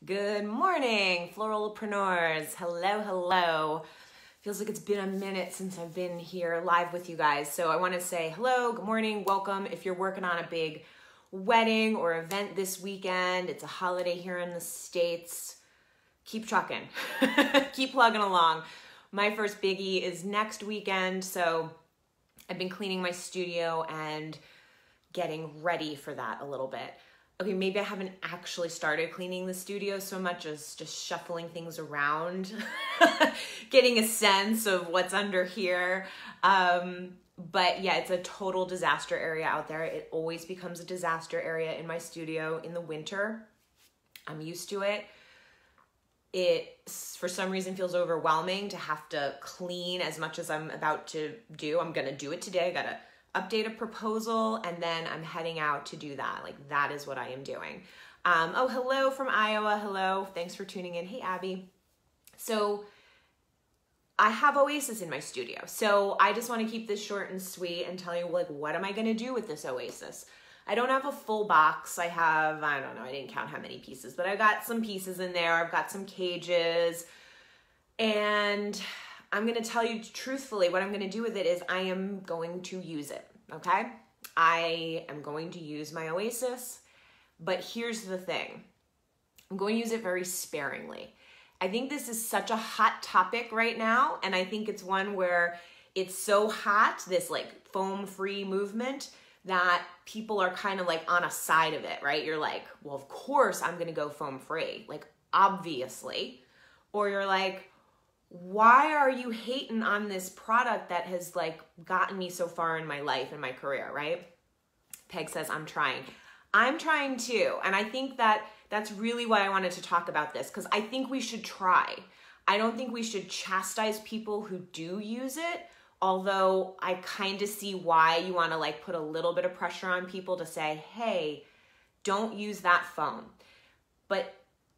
Good morning, floralpreneurs. Hello, hello. Feels like it's been a minute since I've been here live with you guys. So I want to say hello, good morning, welcome. If you're working on a big wedding or event this weekend, it's a holiday here in the States, keep trucking, keep plugging along. My first biggie is next weekend. So I've been cleaning my studio and getting ready for that a little bit. Okay, maybe I haven't actually started cleaning the studio so much as just shuffling things around, getting a sense of what's under here. But yeah, it's a total disaster area out there. It always becomes a disaster area in my studio in the winter. I'm used to it. It, for some reason, feels overwhelming to have to clean as much as I'm about to do. I'm gonna do it today. I gotta update a proposal, and then I'm heading out to do that. Like, that is what I am doing. Oh, hello from Iowa. Hello. Thanks for tuning in. Hey, Abby. So I have Oasis in my studio. So I just want to keep this short and sweet and tell you, like, what am I going to do with this Oasis? I don't have a full box. I have, I don't know, I didn't count how many pieces, but I got some pieces in there. I've got some cages, and I'm going to tell you truthfully, what I'm going to do with it is I am going to use it, okay? I am going to use my Oasis, but here's the thing. I'm going to use it very sparingly. I think this is such a hot topic right now, and I think it's one where it's so hot, this like foam-free movement, that people are kind of like on a side of it, right? You're like, well, of course I'm going to go foam-free, like obviously. Or you're like, why are you hating on this product that has like gotten me so far in my life and my career, right? Peg says, I'm trying. I'm trying too. And I think that that's really why I wanted to talk about this, because I think we should try. I don't think we should chastise people who do use it, although I kind of see why you want to like put a little bit of pressure on people to say, hey, don't use that foam. But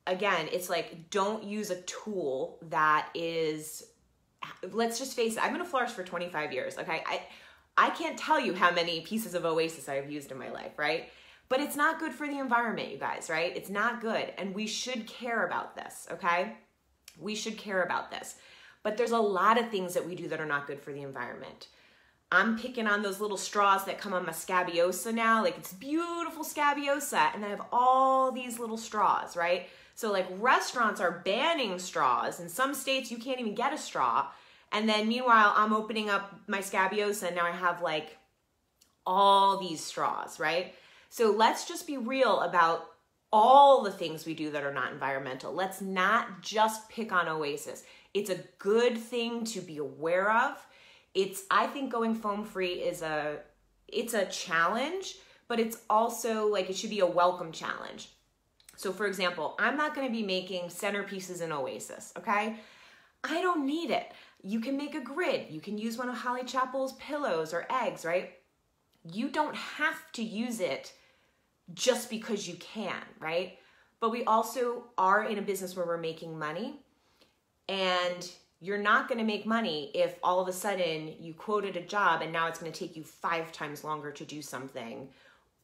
again, it's like, don't use a tool that is, let's just face it, I've been a florist for 25 years, okay? I can't tell you how many pieces of Oasis I've used in my life, right? But it's not good for the environment, you guys, right? It's not good, and we should care about this, okay? We should care about this. But there's a lot of things that we do that are not good for the environment. I'm picking on those little straws that come on my scabiosa now, like it's beautiful scabiosa, and I have all these little straws, right? So like restaurants are banning straws. In some states, you can't even get a straw. And then meanwhile, I'm opening up my scabiosa and now I have like all these straws, right? So let's just be real about all the things we do that are not environmental. Let's not just pick on Oasis. It's a good thing to be aware of. I think going foam free is it's a challenge, but it's also like, it should be a welcome challenge. So for example, I'm not going to be making centerpieces in Oasis, okay? I don't need it. You can make a grid. You can use one of Holly Chapel's pillows or eggs, right? You don't have to use it just because you can, right? But we also are in a business where we're making money, and you're not going to make money if all of a sudden you quoted a job and now it's going to take you 5 times longer to do something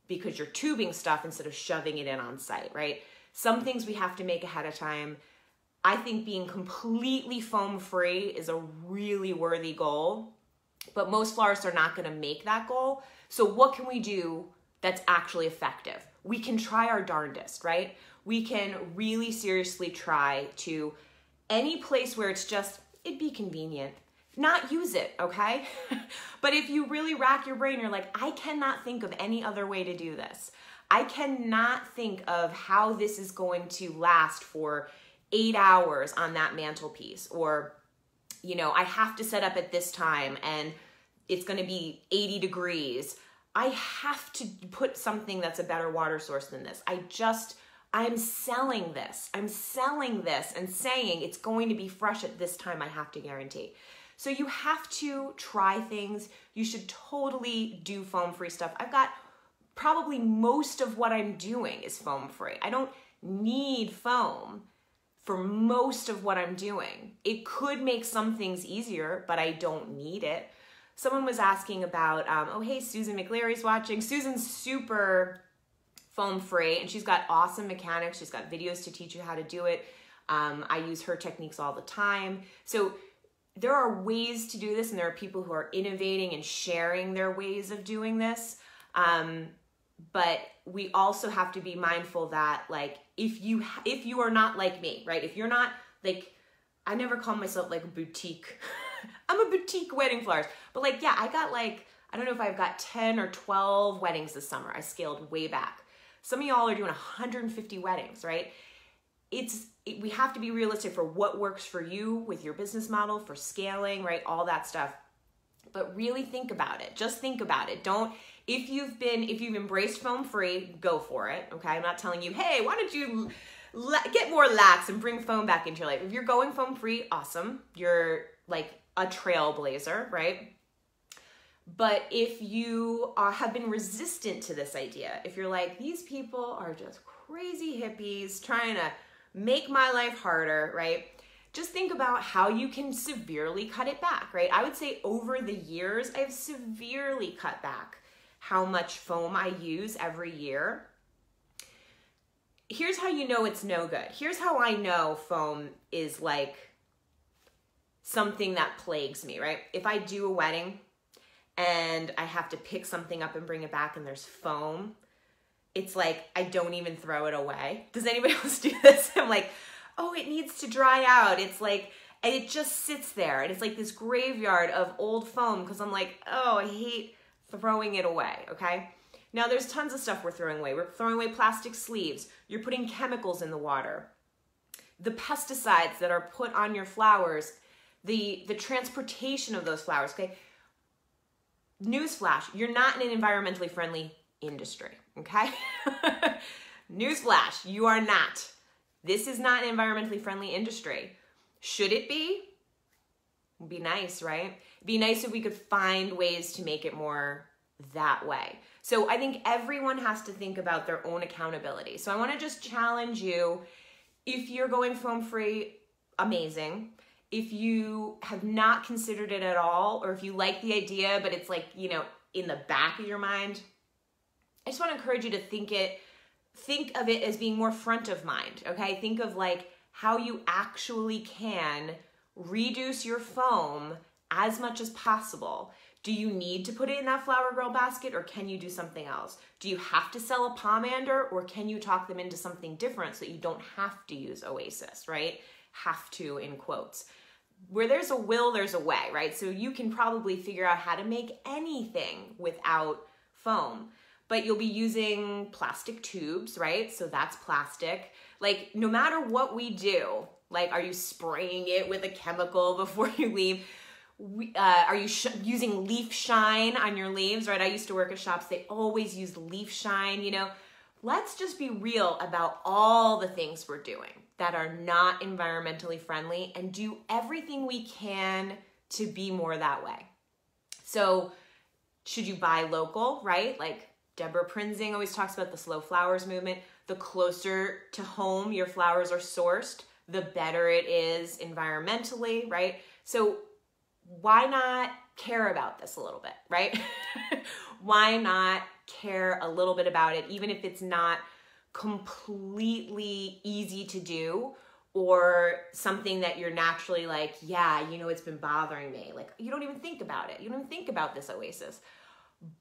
because you're tubing stuff instead of shoving it in on site, right? Some things we have to make ahead of time. I think being completely foam free is a really worthy goal, but most florists are not going to make that goal. So what can we do that's actually effective? We can try our darndest, right? We can really seriously try to, any place where it's just, it'd be convenient, not use it, okay? But if you really rack your brain, you're like, I cannot think of any other way to do this. I cannot think of how this is going to last for 8 hours on that mantelpiece, or, you know, I have to set up at this time and it's going to be 80 degrees. I have to put something that's a better water source than this. I'm selling this. I'm selling this and saying it's going to be fresh at this time, I have to guarantee. So you have to try things. You should totally do foam-free stuff. I've got probably most of what I'm doing is foam-free. I don't need foam for most of what I'm doing. It could make some things easier, but I don't need it. Someone was asking about, oh, hey, Susan McLary's watching. Susan's super foam free, and she's got awesome mechanics. She's got videos to teach you how to do it. I use her techniques all the time. So there are ways to do this, and there are people who are innovating and sharing their ways of doing this. But we also have to be mindful that, like, if you are not like me, right? If you're not like, I never call myself like a boutique. I'm a boutique wedding florist, but like, yeah, I got like, I don't know if I've got 10 or 12 weddings this summer. I scaled way back. Some of y'all are doing 150 weddings, right? We have to be realistic for what works for you with your business model, for scaling, right? All that stuff. But really think about it. Just think about it. If you've embraced foam free, go for it. Okay. I'm not telling you, hey, why don't you get more lax and bring foam back into your life? If you're going foam free, awesome. You're like a trailblazer, right? But if you have been resistant to this idea, if you're like, these people are just crazy hippies trying to make my life harder, right? Just think about how you can severely cut it back, right? I would say over the years, I've severely cut back how much foam I use every year. Here's how you know it's no good. Here's how I know foam is like something that plagues me, right? If I do a wedding and I have to pick something up and bring it back and there's foam, it's like, I don't even throw it away. Does anybody else do this? I'm like, oh, it needs to dry out. It's like, and it just sits there. And it's like this graveyard of old foam because I'm like, oh, I hate throwing it away, okay? Now there's tons of stuff we're throwing away. We're throwing away plastic sleeves. You're putting chemicals in the water. The pesticides that are put on your flowers, the transportation of those flowers, okay? Newsflash, you're not in an environmentally friendly industry, okay? Newsflash, you are not. This is not an environmentally friendly industry. Should it be? It'd be nice, right? It'd be nice if we could find ways to make it more that way. So I think everyone has to think about their own accountability. So I want to just challenge you. If you're going foam free, amazing. If you have not considered it at all, or if you like the idea, but it's like, you know, in the back of your mind, I just want to encourage you to think of it as being more front of mind, okay? Think of like how you actually can reduce your foam as much as possible. Do you need to put it in that flower girl basket, or can you do something else? Do you have to sell a pomander, or can you talk them into something different so that you don't have to use Oasis, right? Have to in quotes. Where there's a will, there's a way, right? So you can probably figure out how to make anything without foam, but you'll be using plastic tubes, right? So that's plastic. Like, no matter what we do, like, are you spraying it with a chemical before you leave? Are you using leaf shine on your leaves, right? I used to work at shops. They always use leaf shine, you know. Let's just be real about all the things we're doing that are not environmentally friendly and do everything we can to be more that way. So should you buy local, right? Like Deborah Prinzing always talks about the slow flowers movement. The closer to home your flowers are sourced, the better it is environmentally, right? So why not care about this a little bit, right? Why not care a little bit about it, even if it's not completely easy to do, or something that you're naturally like, yeah, you know, it's been bothering me. Like, you don't even think about it. You don't even think about this Oasis.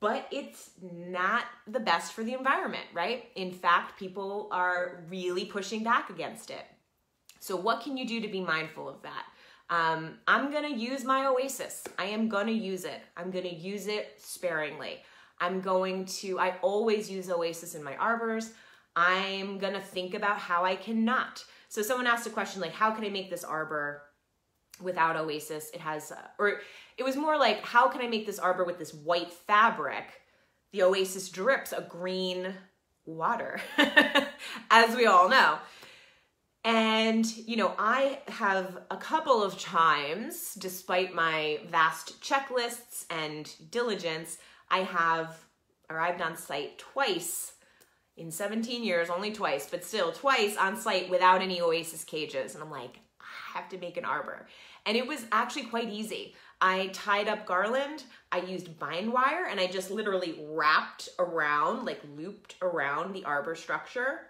But it's not the best for the environment, right? In fact, people are really pushing back against it. So what can you do to be mindful of that? I'm gonna use my Oasis. I am gonna use it. I'm gonna use it sparingly. I always use Oasis in my arbors. I'm gonna think about how I cannot. So someone asked a question like, how can I make this arbor without Oasis? It was more like, how can I make this arbor with this white fabric? The Oasis drips a green water, as we all know. And, you know, I have a couple of times, despite my vast checklists and diligence, I have arrived on site twice in 17 years, only twice, but still twice on site without any Oasis cages. And I'm like, I have to make an arbor. And it was actually quite easy. I tied up garland. I used bind wire, and I just literally wrapped around, like looped around the arbor structure.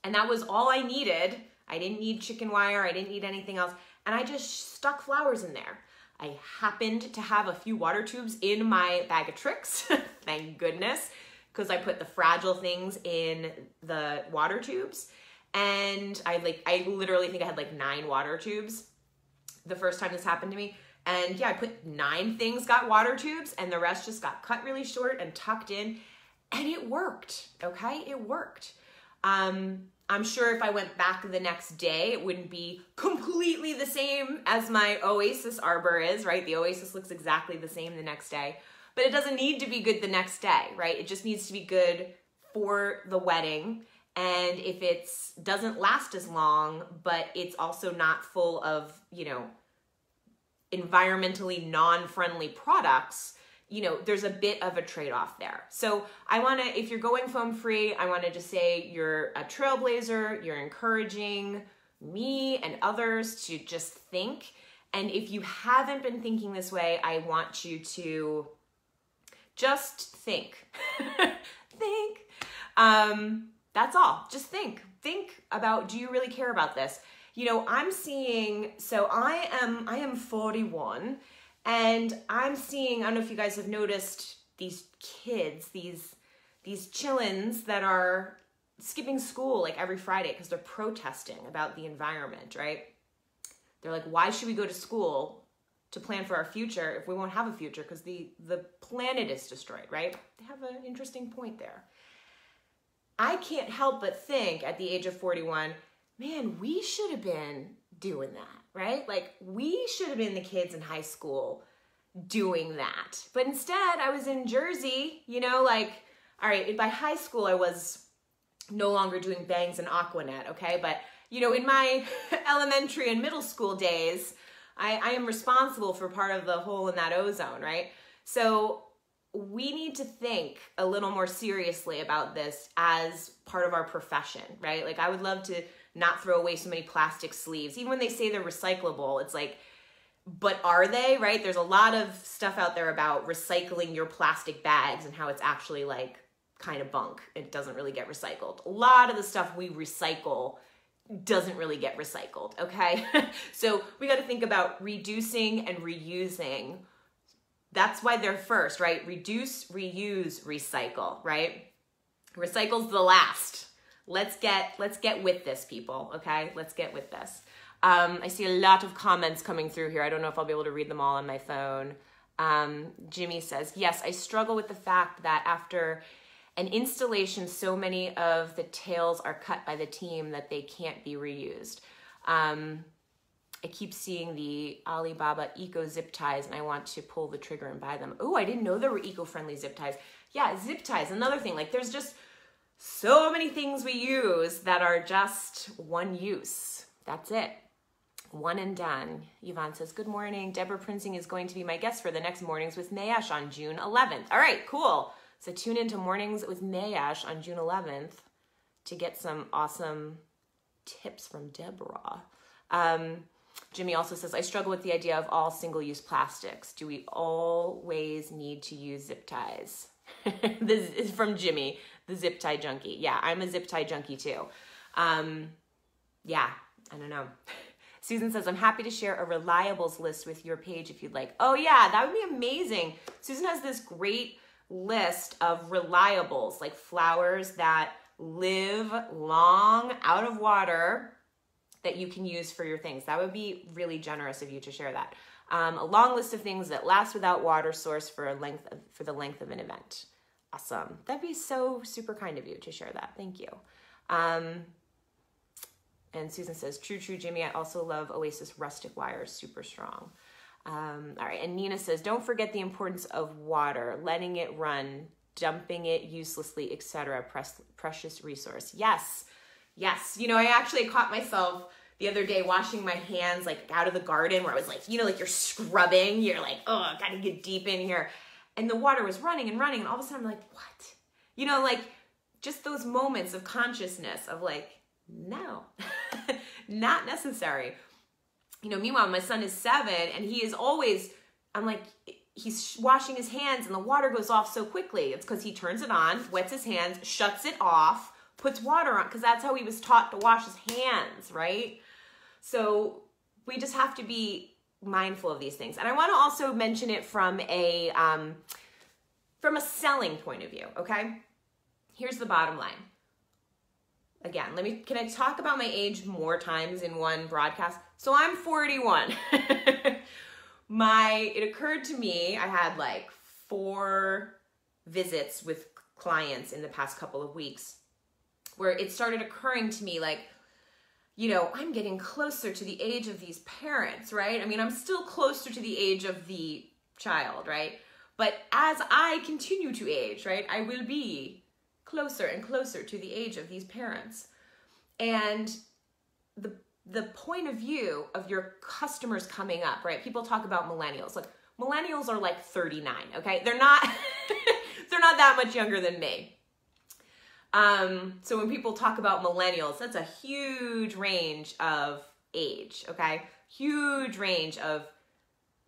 And that was all I needed. I didn't need chicken wire. I didn't need anything else. And I just stuck flowers in there. I happened to have a few water tubes in my bag of tricks, thank goodness, because I put the fragile things in the water tubes. And I literally think I had like 9 water tubes the first time this happened to me. And yeah, I put 9 things got water tubes, and the rest just got cut really short and tucked in, and it worked, okay? It worked. I'm sure if I went back the next day, it wouldn't be completely the same as my Oasis arbor is, right? The Oasis looks exactly the same the next day, but it doesn't need to be good the next day, right? It just needs to be good for the wedding. And if it doesn't last as long, but it's also not full of, you know, environmentally non-friendly products, you know, there's a bit of a trade-off there. So I want to, if you're going foam free, I want to just say you're a trailblazer, you're encouraging me and others to just think. And if you haven't been thinking this way, I want you to just think. Think. That's all. Just think. Think about, do you really care about this? You know, I'm seeing, so I am 41, and I'm seeing, I don't know if you guys have noticed these kids, these chillins that are skipping school like every Friday because they're protesting about the environment, right? They're like, why should we go to school to plan for our future if we won't have a future because the planet is destroyed, right? They have an interesting point there. I can't help but think at the age of 41, man, we should have been doing that, right? Like, we should have been the kids in high school doing that. But instead, I was in Jersey, you know, like, all right, by high school, I was no longer doing bangs and Aquanet, okay? But, you know, in my elementary and middle school days, I am responsible for part of the hole in that ozone, right? So we need to think a little more seriously about this as part of our profession, right? Like, I would love to not throw away so many plastic sleeves. Even when they say they're recyclable, it's like, but are they, right? There's a lot of stuff out there about recycling your plastic bags and how it's actually like kind of bunk. It doesn't really get recycled. A lot of the stuff we recycle doesn't really get recycled, okay? So we got to think about reducing and reusing. That's why they're first, right? Reduce, reuse, recycle, right? Recycle's the last. Let's get with this, people, okay? Let's get with this. I see a lot of comments coming through here. I don't know if I'll be able to read them all on my phone. Jimmy says, yes, I struggle with the fact that after an installation, so many of the tails are cut by the team that they can't be reused. I keep seeing the Alibaba Eco zip ties, and I want to pull the trigger and buy them. Oh, I didn't know there were eco-friendly zip ties. Yeah, zip ties, another thing. Like, there's just so many things we use that are just one use. That's it. One and done. Yvonne says, good morning. Deborah Prinzing is going to be my guest for the next Mornings with Mayesh on June 11th. All right, cool. So tune into Mornings with Mayesh on June 11th to get some awesome tips from Deborah. Jimmy also says, I struggle with the idea of all single-use plastics. Do we always need to use zip ties? This is from Jimmy, the zip tie junkie. Yeah, I'm a zip tie junkie too. Yeah, I don't know. Susan says, I'm happy to share a reliables list with your page if you'd like. Oh yeah, that would be amazing. Susan has this great list of reliables, like flowers that live long out of water that you can use for your things. That would be really generous of you to share that. A long list of things that last without water source for the length of an event. Awesome. That'd be so super kind of you to share that. Thank you. And Susan says, true, Jimmy. I also love Oasis rustic wires, super strong. All right. And Nina says, don't forget the importance of water, letting it run, dumping it uselessly, etc. Precious resource. Yes. Yes. You know, I actually caught myself the other day washing my hands like out of the garden where I was like, you know, like you're scrubbing, you're like, oh, I gotta get deep in here. And the water was running and running. And all of a sudden I'm like, what? You know, like just those moments of consciousness of like, no, not necessary. You know, meanwhile, my son is 7 and he is always I'm like, he's washing his hands and the water goes off so quickly. It's because he turns it on, wets his hands, shuts it off, puts water on, because that's how he was taught to wash his hands, right? So we just have to be mindful of these things. And I want to also mention it from a selling point of view, okay? Here's the bottom line. Again, can I talk about my age more times in one broadcast? So I'm 41. It occurred to me, I had like 4 visits with clients in the past couple of weeks where it started occurring to me like, you know, I'm getting closer to the age of these parents, right? I mean, I'm still closer to the age of the child, right? But as I continue to age, right, I will be closer and closer to the age of these parents. And the point of view of your customers coming up, right? People talk about millennials. Look, millennials are like 39, okay? They're not they're not that much younger than me. So when people talk about millennials, that's a huge range of age, okay? Huge range of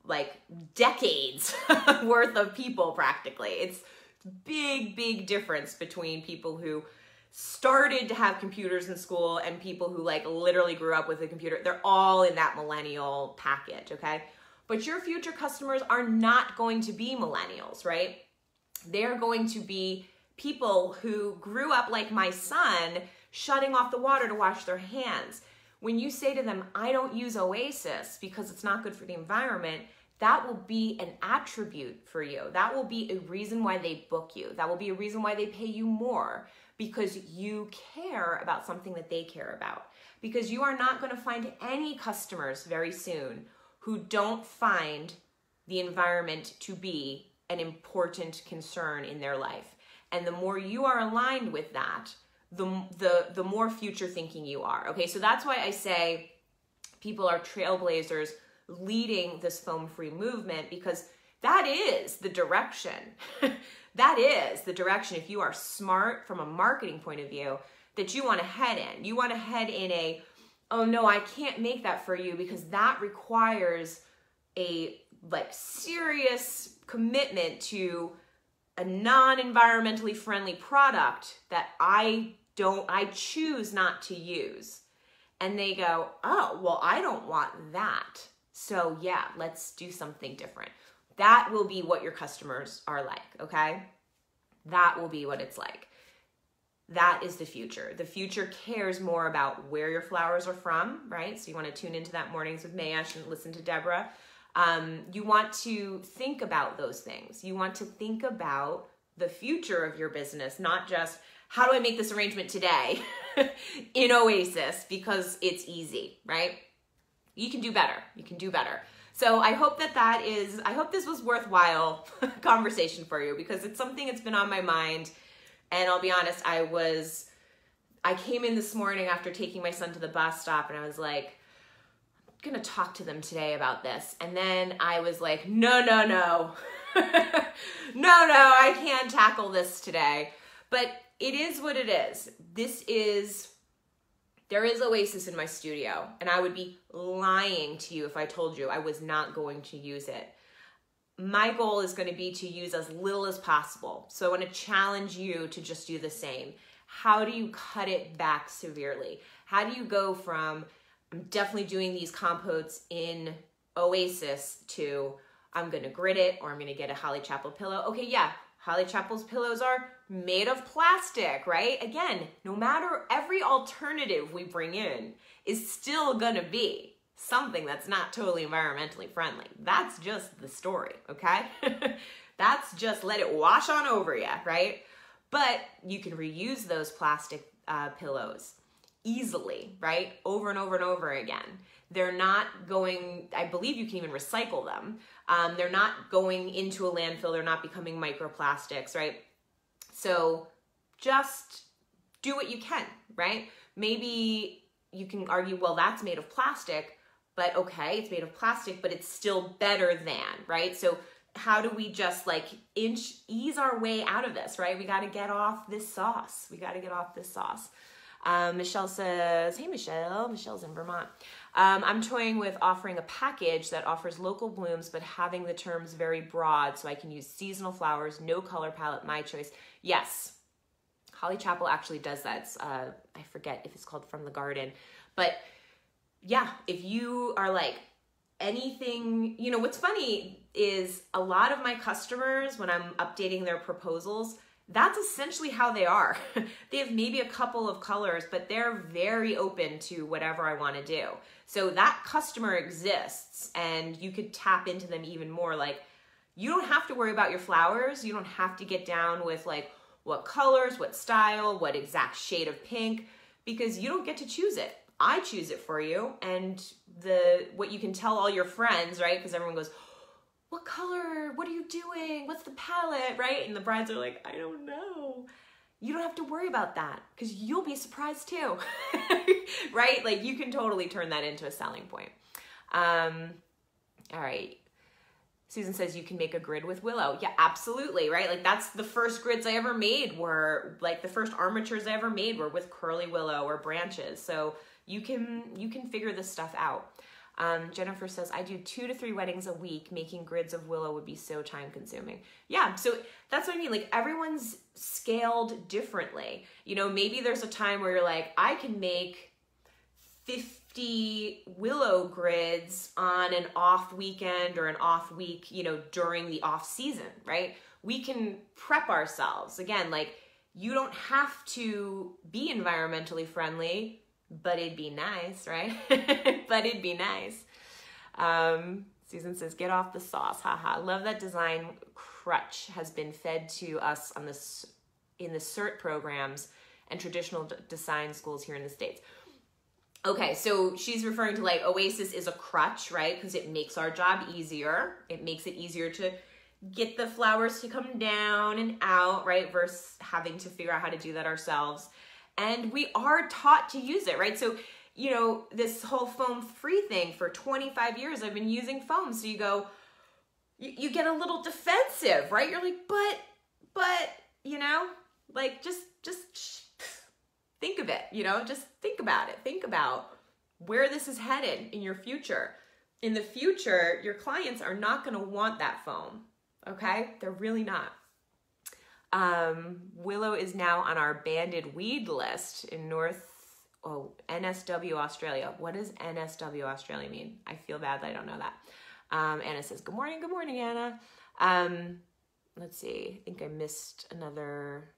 like decades worth of people practically. It's big difference between people who started to have computers in school and people who like literally grew up with a computer. They're all in that millennial package, okay? But your future customers are not going to be millennials, right? They're going to be people who grew up like my son, shutting off the water to wash their hands. When you say to them, I don't use Oasis because it's not good for the environment, that will be an attribute for you. That will be a reason why they book you. That will be a reason why they pay you more, because you care about something that they care about. Because you are not going to find any customers very soon who don't find the environment to be an important concern in their life. And the more you are aligned with that, the more future thinking you are. Okay, so that's why I say people are trailblazers leading this foam-free movement, because that is the direction. That is the direction, if you are smart from a marketing point of view, that you want to head in. You want to head in a, oh no, I can't make that for you because that requires a like serious commitment to a non-environmentally friendly product that I choose not to use. And they go, oh, well, I don't want that. So yeah, let's do something different. That will be what your customers are like, okay? That will be what it's like. That is the future. The future cares more about where your flowers are from, right? So you want to tune into that Mornings with Mayesh and listen to Deborah. You want to think about those things. You want to think about the future of your business, not just how do I make this arrangement today in Oasis because it's easy, right? You can do better. You can do better. So I hope I hope this was worthwhile conversation for you, because it's something that's been on my mind. And I'll be honest, I came in this morning after taking my son to the bus stop and I was like, I'm gonna talk to them today about this. And then I was like, no, no, I can't tackle this today. But it is what it is. There is Oasis in my studio, and I would be lying to you if I told you I was not going to use it. My goal is going to be to use as little as possible. So I want to challenge you to just do the same. How do you cut it back severely? How do you go from, I'm definitely doing these compotes in Oasis, to I'm going to grit it, or I'm going to get a Holly Chapel pillow. Okay, yeah, Holly Chapel's pillows are made of plastic, right? Again, no matter, every alternative we bring in is still gonna be something that's not totally environmentally friendly. That's just the story, okay? That's just let it wash on over you, right? But you can reuse those plastic pillows easily, right? Over and over and over again. They're not going, I believe you can even recycle them. They're not going into a landfill. They're not becoming microplastics, right? So just do what you can, right? Maybe you can argue, well, that's made of plastic, but okay, it's made of plastic, but it's still better than, right? So how do we just like ease our way out of this, right? We got to get off this sauce. We got to get off this sauce. Michelle says, hey Michelle, Michelle's in Vermont. I'm toying with offering a package that offers local blooms, but having the terms very broad so I can use seasonal flowers, no color palette, my choice. Yes, Holly Chapel actually does that. It's, I forget if it's called From the Garden, but yeah, if you are like anything, you know, what's funny is a lot of my customers, when I'm updating their proposals, that's essentially how they are. They have maybe a couple of colors, but they're very open to whatever I want to do. So that customer exists and you could tap into them even more. Like, you don't have to worry about your flowers. You don't have to get down with like what colors, what style, what exact shade of pink, because you don't get to choose it. I choose it for you. And what you can tell all your friends, right? Because everyone goes, what color? What are you doing? What's the palette, right? And the brides are like, I don't know. You don't have to worry about that because you'll be surprised too, right? Like, you can totally turn that into a selling point. All right. Susan says you can make a grid with willow. Yeah, absolutely, right? Like, that's the first grids I ever made were, like, the first armatures I ever made were with curly willow or branches. So you can figure this stuff out. Jennifer says, I do 2 to 3 weddings a week. Making grids of willow would be so time consuming. Yeah, so that's what I mean. Like, everyone's scaled differently. You know, maybe there's a time where you're like, I can make 50 willow grids on an off weekend or an off week, you know, during the off season, right? We can prep ourselves. Again, like, you don't have to be environmentally friendly, but it'd be nice, right? But it'd be nice. Susan says, get off the sauce. Haha. Love that design crutch has been fed to us on this in the CERT programs and traditional design schools here in the States. Okay, so she's referring to like Oasis is a crutch, right? Because it makes our job easier. It makes it easier to get the flowers to come down and out, right? Versus having to figure out how to do that ourselves. And we are taught to use it, right? So, you know, this whole foam free thing, for 25 years, I've been using foam. So you go, you get a little defensive, right? You're like, but, you know, like just think of it, you know, just think about it. Think about where this is headed in your future. In the future, your clients are not going to want that foam, okay? They're really not. Willow is now on our banded weed list in NSW Australia. What does NSW Australia mean? I feel bad that I don't know that. Anna says, good morning, Anna. Let's see, I think I missed another,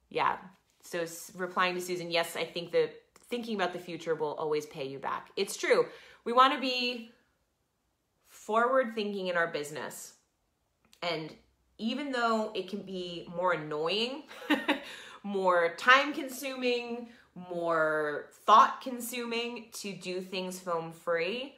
yeah. So replying to Susan, yes, I think that thinking about the future will always pay you back. It's true. We want to be forward thinking in our business. And even though it can be more annoying, more time consuming, more thought consuming to do things foam free,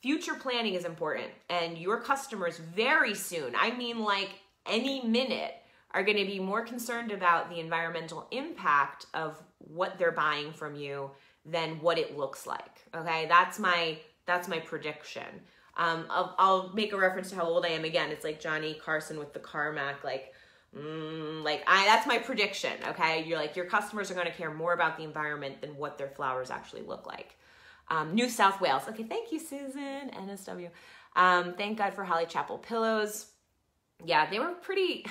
future planning is important. And your customers very soon, I mean like any minute, are going to be more concerned about the environmental impact of what they're buying from you than what it looks like. Okay, that's my prediction. I'll make a reference to how old I am again. It's like Johnny Carson with the Carmack, that's my prediction, okay? You're like, your customers are gonna care more about the environment than what their flowers actually look like. New South Wales. Okay, thank you, Susan, NSW. Thank God for Holly Chapel pillows. Yeah, they were pretty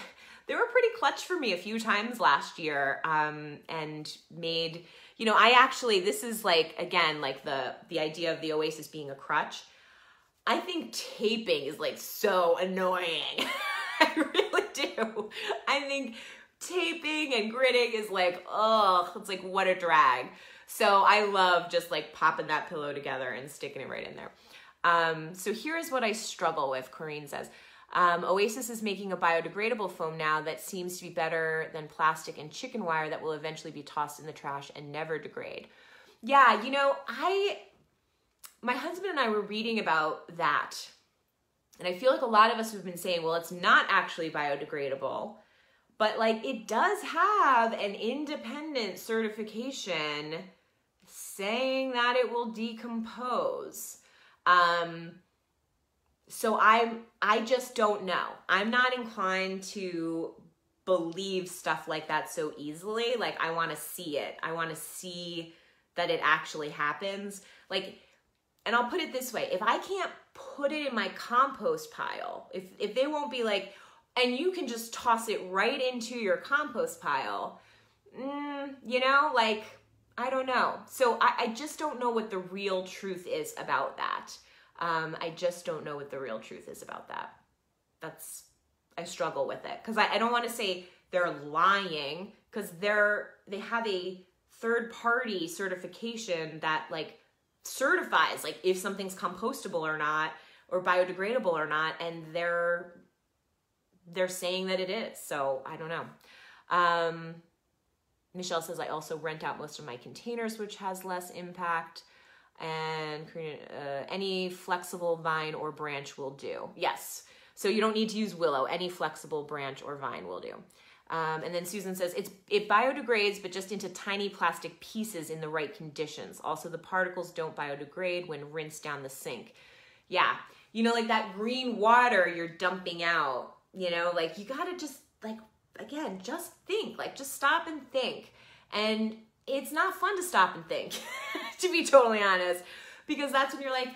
clutch for me a few times last year, and made, you know, this is like, again, like the idea of the Oasis being a crutch. I think taping is like so annoying. I really do. I think taping and gridding is like, oh, it's like, what a drag. So I love just like popping that pillow together and sticking it right in there. So here's what I struggle with, Corinne says. Oasis is making a biodegradable foam now that seems to be better than plastic and chicken wire that will eventually be tossed in the trash and never degrade. Yeah, you know, my husband and I were reading about that, and I feel like a lot of us have been saying, well, it's not actually biodegradable, but like it does have an independent certification saying that it will decompose. So I just don't know. I'm not inclined to believe stuff like that so easily. Like, I want to see it. I want to see that it actually happens. Like, and I'll put it this way. If I can't put it in my compost pile, if they won't be like, and you can just toss it right into your compost pile, you know, like, I don't know. So I just don't know what the real truth is about that. I just don't know what the real truth is about that. I struggle with it, because I don't want to say they're lying, because they have a third-party certification that like certifies like if something's compostable or not, or biodegradable or not, and they're saying that it is. So I don't know. Michelle says, I also rent out most of my containers, which has less impact. And any flexible vine or branch will do. Yes. So you don't need to use willow. Any flexible branch or vine will do. And then Susan says, it biodegrades, but just into tiny plastic pieces in the right conditions. Also, the particles don't biodegrade when rinsed down the sink. Yeah. You know, like that green water you're dumping out, you know, like you got to just like, again, just think, like just stop and think. And it's not fun to stop and think, to be totally honest, because that's when you're like,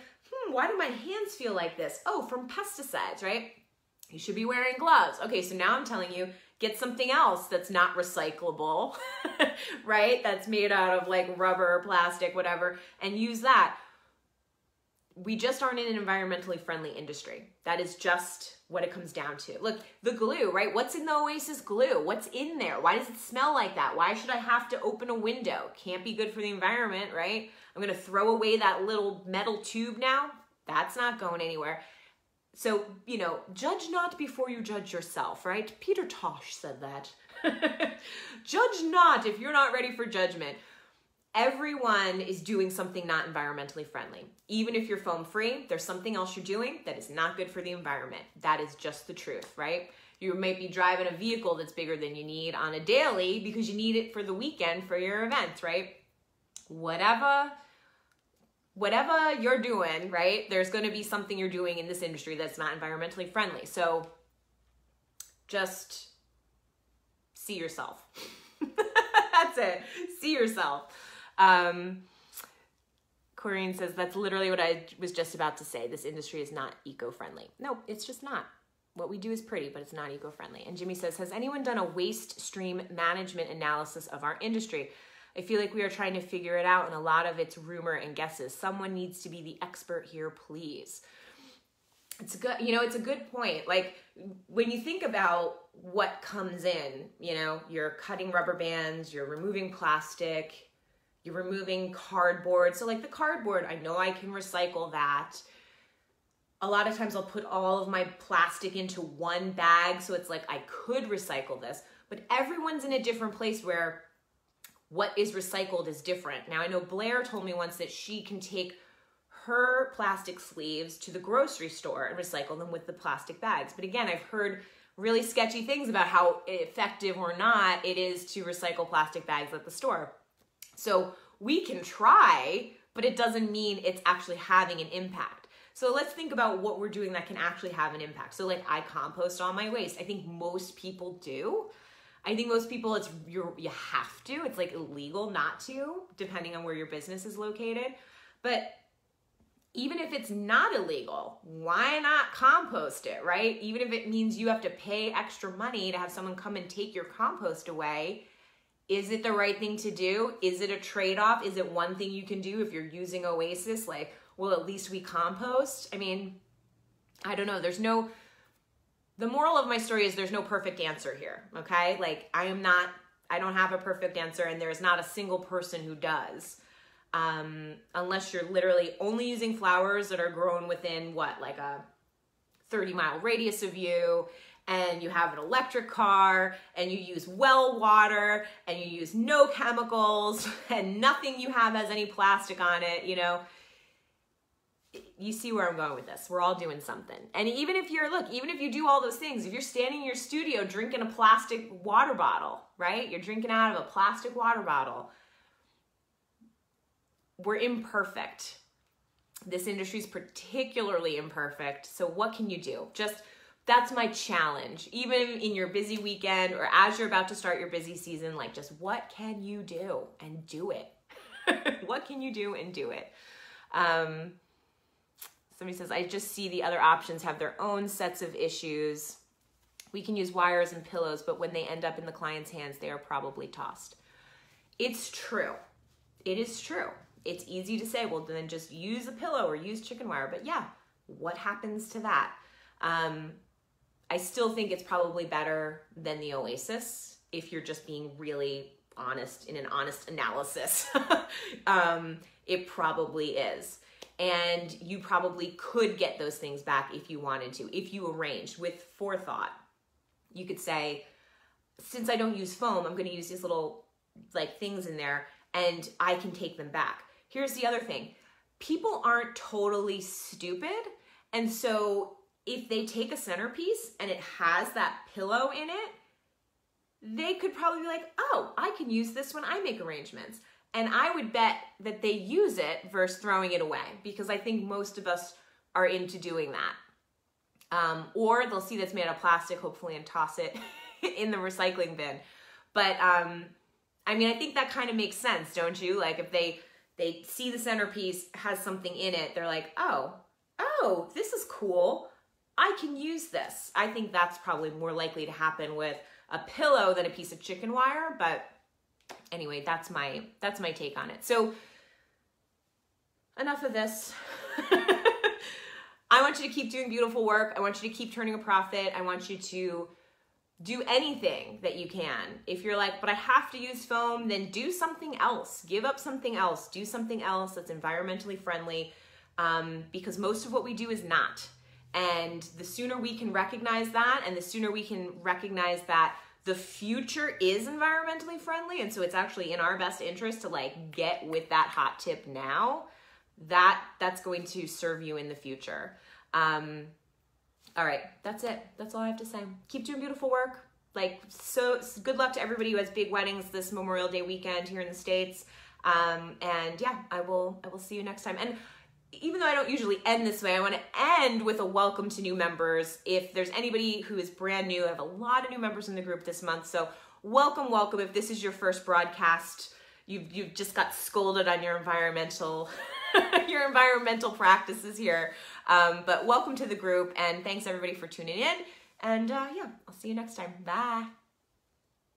why do my hands feel like this? Oh, from pesticides, right? You should be wearing gloves. Okay, so now I'm telling you, get something else that's not recyclable, right? That's made out of like rubber, plastic, whatever, and use that. We just aren't in an environmentally friendly industry. That is just what it comes down to. Look, the glue, right? What's in the Oasis glue? What's in there? Why does it smell like that? Why should I have to open a window? Can't be good for the environment, right? I'm gonna throw away that little metal tube now. That's not going anywhere. So, you know, judge not before you judge yourself, right? Peter Tosh said that. Judge not if you're not ready for judgment. Everyone is doing something not environmentally friendly. Even if you're foam free, there's something else you're doing that is not good for the environment. That is just the truth, right? You might be driving a vehicle that's bigger than you need on a daily because you need it for the weekend for your event, right? Whatever you're doing, right? There's going to be something you're doing in this industry that's not environmentally friendly. So just see yourself. That's it. See yourself. Corinne says, that's literally what I was just about to say. This industry is not eco-friendly. No, it's just not. What we do is pretty, but it's not eco-friendly. And Jimmy says, has anyone done a waste stream management analysis of our industry? I feel like we are trying to figure it out, and a lot of it's rumor and guesses. Someone needs to be the expert here, please. It's good, you know, it's a good point. Like when you think about what comes in, you know, you're cutting rubber bands, you're removing plastic, you're removing cardboard. So like the cardboard, I know I can recycle that. A lot of times I'll put all of my plastic into one bag. So it's like, I could recycle this, but everyone's in a different place where what is recycled is different. Now I know Blair told me once that she can take her plastic sleeves to the grocery store and recycle them with the plastic bags. But again, I've heard really sketchy things about how effective or not it is to recycle plastic bags at the store. So we can try, but it doesn't mean it's actually having an impact. So let's think about what we're doing that can actually have an impact. So like I compost all my waste. I think most people do. I think most people, you have to. It's like illegal not to, depending on where your business is located. But even if it's not illegal, why not compost it, right? Even if it means you have to pay extra money to have someone come and take your compost away, is it the right thing to do? Is it a trade-off? Is it one thing you can do if you're using Oasis? Like, well, at least we compost. I mean, I don't know. The moral of my story is there's no perfect answer here, okay? Like, I don't have a perfect answer, and there's not a single person who does. Unless you're literally only using flowers that are grown within like a 30-mile radius of you, and you have an electric car, and you use well water, and you use no chemicals, and nothing you have has any plastic on it, you know. You see where I'm going with this. We're all doing something. And even if you do all those things, if you're standing in your studio drinking a plastic water bottle, right? You're drinking out of a plastic water bottle. We're imperfect. This industry is particularly imperfect. So what can you do? Just that's my challenge. Even in your busy weekend or as you're about to start your busy season, like just what can you do and do it? What can you do and do it? Somebody says, I just see the other options have their own sets of issues. We can use wires and pillows, but when they end up in the client's hands, they are probably tossed. It's true. It is true. It's easy to say, well, then just use a pillow or use chicken wire. But yeah, what happens to that? I still think it's probably better than the Oasis if you're just being really honest in an honest analysis. It probably is. And you probably could get those things back if you wanted to, if you arranged with forethought. You could say, since I don't use foam, I'm going to use these little like things in there and I can take them back. Here's the other thing. People aren't totally stupid. And so if they take a centerpiece and it has that pillow in it, they could probably be like, oh, I can use this when I make arrangements. And I would bet that they use it versus throwing it away, because I think most of us are into doing that. Or they'll see that's made out of plastic, hopefully, and toss it in the recycling bin. But I mean, I think that kind of makes sense, don't you? Like if they see the centerpiece has something in it, they're like, oh, this is cool. I can use this. I think that's probably more likely to happen with a pillow than a piece of chicken wire. But anyway, that's my take on it. So enough of this. I want you to keep doing beautiful work. I want you to keep turning a profit. I want you to do anything that you can. If you're like, but I have to use foam, then do something else. Give up something else. Do something else that's environmentally friendly, because most of what we do is not. And the sooner we can recognize that, and the sooner we can recognize that the future is environmentally friendly, and so it's actually in our best interest to like get with that hot tip now, that's going to serve you in the future. All right, that's it. That's all I have to say. Keep doing beautiful work. Like, so good luck to everybody who has big weddings this Memorial Day weekend here in the States. And yeah, I will see you next time. And even though I don't usually end this way, I want to end with a welcome to new members. If there's anybody who is brand new, I have a lot of new members in the group this month. So welcome, welcome. If this is your first broadcast, you've just got scolded on your environmental your environmental practices here. But welcome to the group, and thanks everybody for tuning in. And yeah, I'll see you next time. Bye.